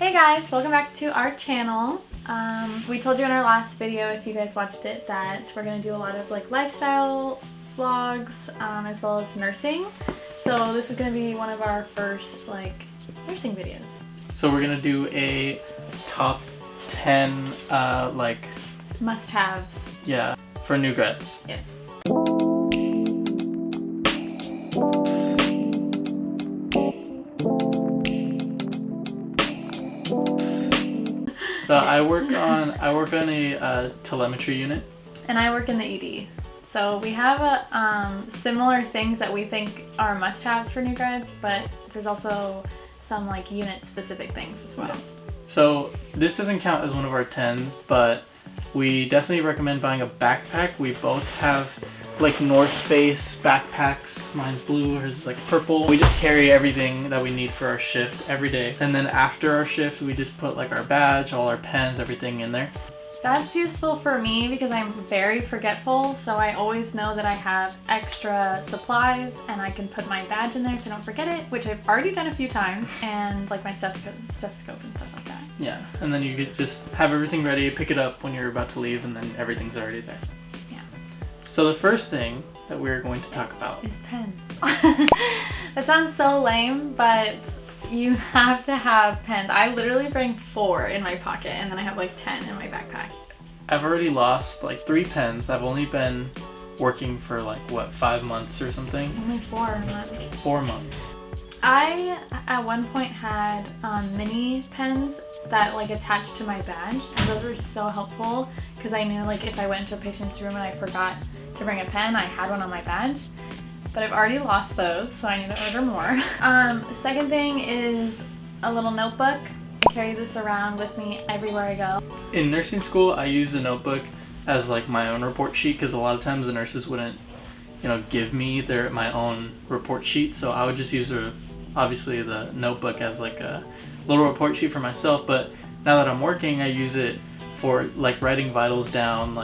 Hey guys, welcome back to our channel. We told you in our last video, if you guys watched it, that we're going to do a lot of lifestyle vlogs as well as nursing. So this is going to be one of our first nursing videos. So we're going to do a top 10 must-haves. Yeah, for new grads. Yes. So I work on a telemetry unit, and I work in the ED. So we have similar things that we think are must-haves for new grads, but there's also some unit-specific things as well. Yeah. So this doesn't count as one of our 10s, but we definitely recommend buying a backpack. We both have North Face backpacks. Mine's blue, hers is purple. We just carry everything that we need for our shift every day. And then after our shift, we just put our badge, all our pens, everything in there. That's useful for me because I'm very forgetful, so I always know that I have extra supplies and I can put my badge in there so I don't forget it, which I've already done a few times, and my stethoscope and stuff like that. Yeah, and then you could just have everything ready, pick it up when you're about to leave, and then everything's already there. So the first thing that we're going to talk about is pens. That sounds so lame, but you have to have pens. I literally bring 4 in my pocket, and then I have 10 in my backpack. I've already lost 3 pens. I've only been working for 5 months or something? Only 4 months. 4 months. I at one point had mini pens that attached to my badge, and those were so helpful because I knew if I went into a patient's room and I forgot to bring a pen, I had one on my badge. But I've already lost those, so I need to order more. The second thing is a little notebook. I carry this around with me everywhere I go. In nursing school, I use the notebook as my own report sheet because a lot of times the nurses wouldn't give me my own report sheet, so I would just use obviously the notebook as a little report sheet for myself. But now that I'm working, I use it for writing vitals down,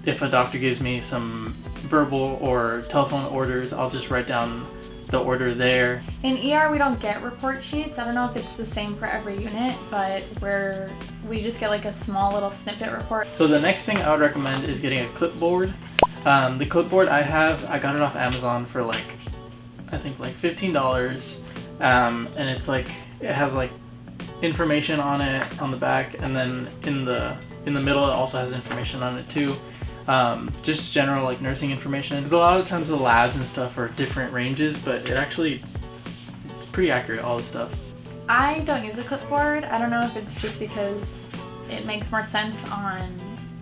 if a doctor gives me some verbal or telephone orders, I'll just write down the order there. In ER, we don't get report sheets. I don't know if it's the same for every unit, but we just get a small little snippet report. So the next thing I would recommend is getting a clipboard. The clipboard I got it off Amazon for I think $15, and it's it has information on it on the back, and then in the middle it also has information on it too. Just general nursing information. Because a lot of times the labs and stuff are different ranges, but it's pretty accurate, all the stuff. I don't use a clipboard. I don't know if it's just because it makes more sense on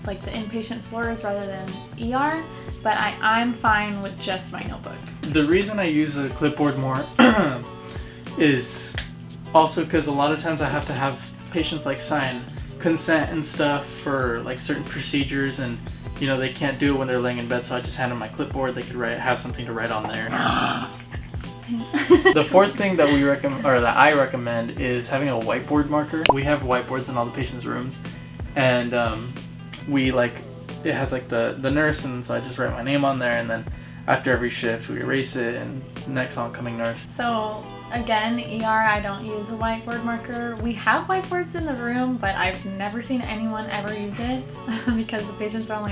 the inpatient floors rather than ER, but I'm fine with just my notebook. The reason I use a clipboard more is also because a lot of times I have to have patients sign consent and stuff for certain procedures, and they can't do it when they're laying in bed, so I just hand them my clipboard. They could have something to write on there. The fourth thing that I recommend is having a whiteboard marker. We have whiteboards in all the patients' rooms, and it has the nurse, and so I just write my name on there, and then after every shift we erase it, and next oncoming nurse. So again, ER, I don't use a whiteboard marker. We have whiteboards in the room, but I've never seen anyone ever use it because the patients are sometimes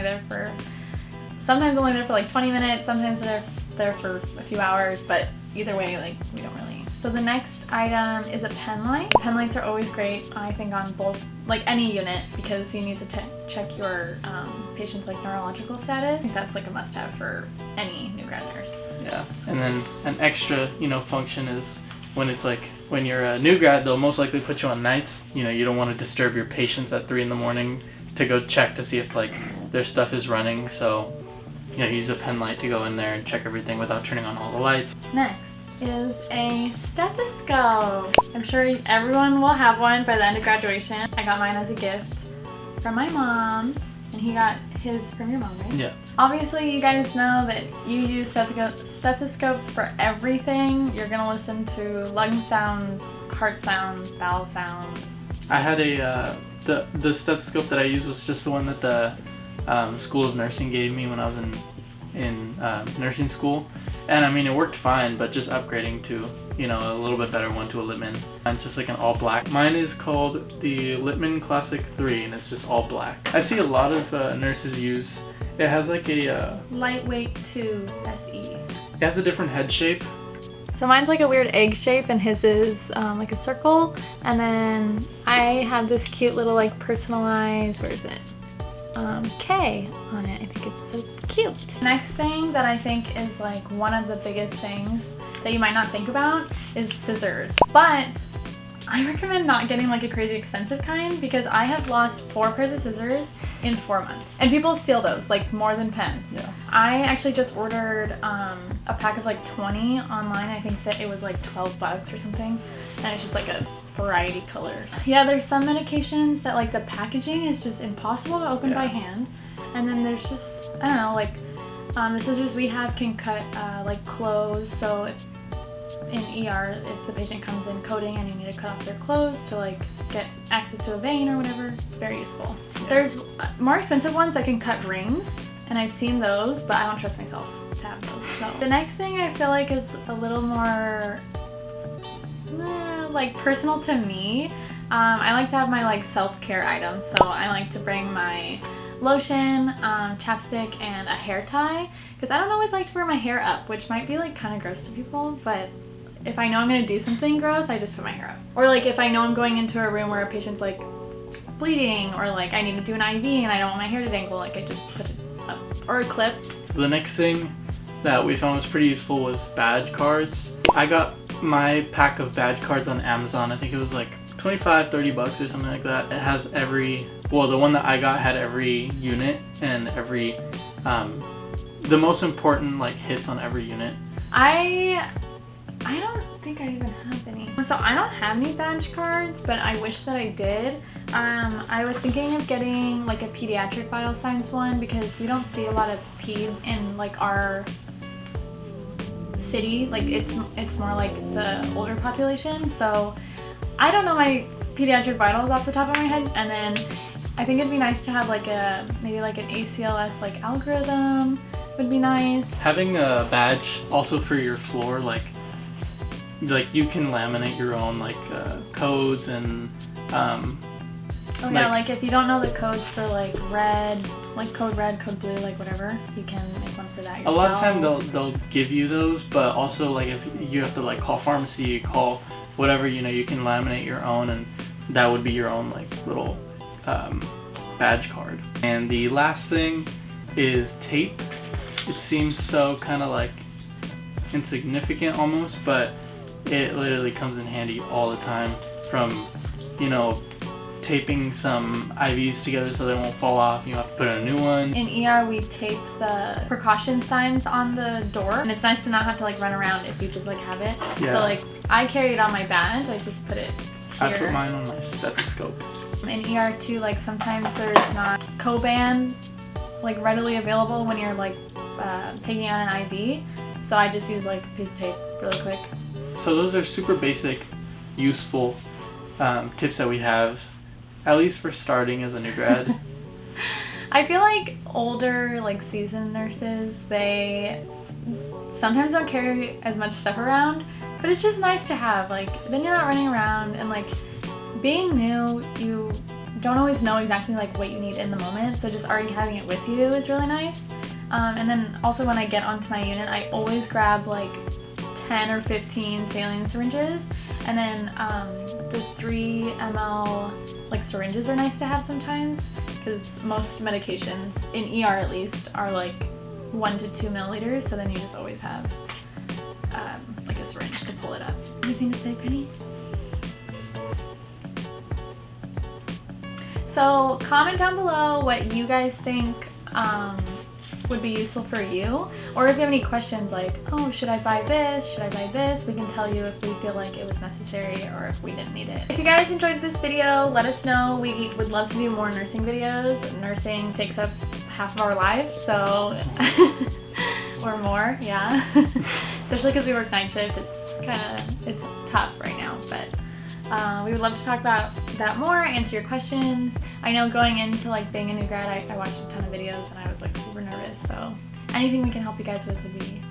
only there for 20 minutes, sometimes they're there for a few hours, but either way, we don't really. So the next item is a pen light. Pen lights are always great, I think, on both, any unit, because you need to check your patient's neurological status. I think that's a must-have for any new grad nurse. Yeah, and then an extra, function is when it's when you're a new grad, they'll most likely put you on nights. You don't want to disturb your patients at 3 a.m. to go check to see if their stuff is running. So, use a pen light to go in there and check everything without turning on all the lights. Next is a stethoscope. I'm sure everyone will have one by the end of graduation. I got mine as a gift from my mom, and he got his from your mom, right? Yeah. Obviously, you guys know that you use stethoscopes for everything. You're gonna listen to lung sounds, heart sounds, bowel sounds. I had the stethoscope that I used was just the one that the School of Nursing gave me when I was in nursing school, and it worked fine, but just upgrading to you know, a little bit better one to a Littmann. It's just like an all black. Mine is called the Littmann Classic 3 and it's just all black. I see a lot of nurses use, it has like a Lightweight 2 SE. It has a different head shape. So mine's like a weird egg shape and his is like a circle. And then I have this cute little like personalized, where is it? K on it. I think it's so cute. Next thing that I think is like one of the biggest things that you might not think about is scissors. But I recommend not getting like a crazy expensive kind because I have lost 4 pairs of scissors in 4 months. And people steal those, like more than pens. Yeah. I actually just ordered a pack of like 20 online. I think that it was like $12 or something. And it's just like a variety colors. Yeah, there's some medications that like the packaging is just impossible to open by hand. And then there's just, I don't know, like the scissors we have can cut like clothes. So in ER, if the patient comes in coding and you need to cut off their clothes to like get access to a vein or whatever, it's very useful. There's more expensive ones that can cut rings, and I've seen those, but I don't trust myself to have those. So the next thing I feel like is a little more like personal to me. I like to have my like self-care items, so I like to bring my lotion, chapstick, and a hair tie because I don't always like to wear my hair up, which might be like kind of gross to people, but if I know I'm gonna do something gross, I just put my hair up. Or like if I know I'm going into a room where a patient's like bleeding or like I need to do an IV and I don't want my hair to dangle, like I just put it up. Or a clip. The next thing that we found was pretty useful was badge cards. I got my pack of badge cards on Amazon. I think it was like $25-30 or something like that. It has every, well, the one that I got had every unit and every the most important like hits on every unit. I don't think I even have any. So I don't have any badge cards, but I wish that I did. I was thinking of getting like a pediatric vital signs one because we don't see a lot of peds in like our city. Like it's more like the older population. So I don't know my pediatric vitals off the top of my head. And then I think it'd be nice to have like maybe like an ACLS like algorithm would be nice. Having a badge also for your floor, like you can laminate your own like codes and oh yeah, like if you don't know the codes for like red, like code red, code blue, like whatever, you can make one for that yourself. A lot of time they'll give you those, but also like if you have to like call pharmacy, call whatever, you know, you can laminate your own and that would be your own like little badge card. And the last thing is tape. It seems so kind of like insignificant almost, but it literally comes in handy all the time, from, you know, taping some IVs together so they won't fall off. You have to put in a new one. In ER, we tape the precaution signs on the door, and it's nice to not have to like run around if you just like have it. Yeah. So like I carry it on my badge. I just put it here. I put mine on my stethoscope. In ER too, like sometimes there's not Coban like readily available when you're like taking out an IV. So I just use like a piece of tape really quick. So those are super basic, useful tips that we have, at least for starting as a new grad. I feel like older, like seasoned nurses, they sometimes don't carry as much stuff around, but it's just nice to have. Like then you're not running around, and like being new, you don't always know exactly like what you need in the moment, so just already having it with you is really nice. And then also when I get onto my unit, I always grab like 10 or 15 saline syringes, and then the 3 ml like syringes are nice to have sometimes because most medications in ER at least are like 1 to 2 milliliters, so then you just always have like a syringe to pull it up. Anything to say, Penny? So comment down below what you guys think would be useful for you, or if you have any questions like, oh, should I buy this, should I buy this, we can tell you if we feel like it was necessary or if we didn't need it. If you guys enjoyed this video, let us know. We would love to do more nursing videos. Nursing takes up half of our life, so or more, yeah. Especially because we work night shift, it's tough right now, but we would love to talk about that more, answer your questions. I know going into like being a new grad, I watched a ton of videos and I was like super nervous, so anything we can help you guys with would be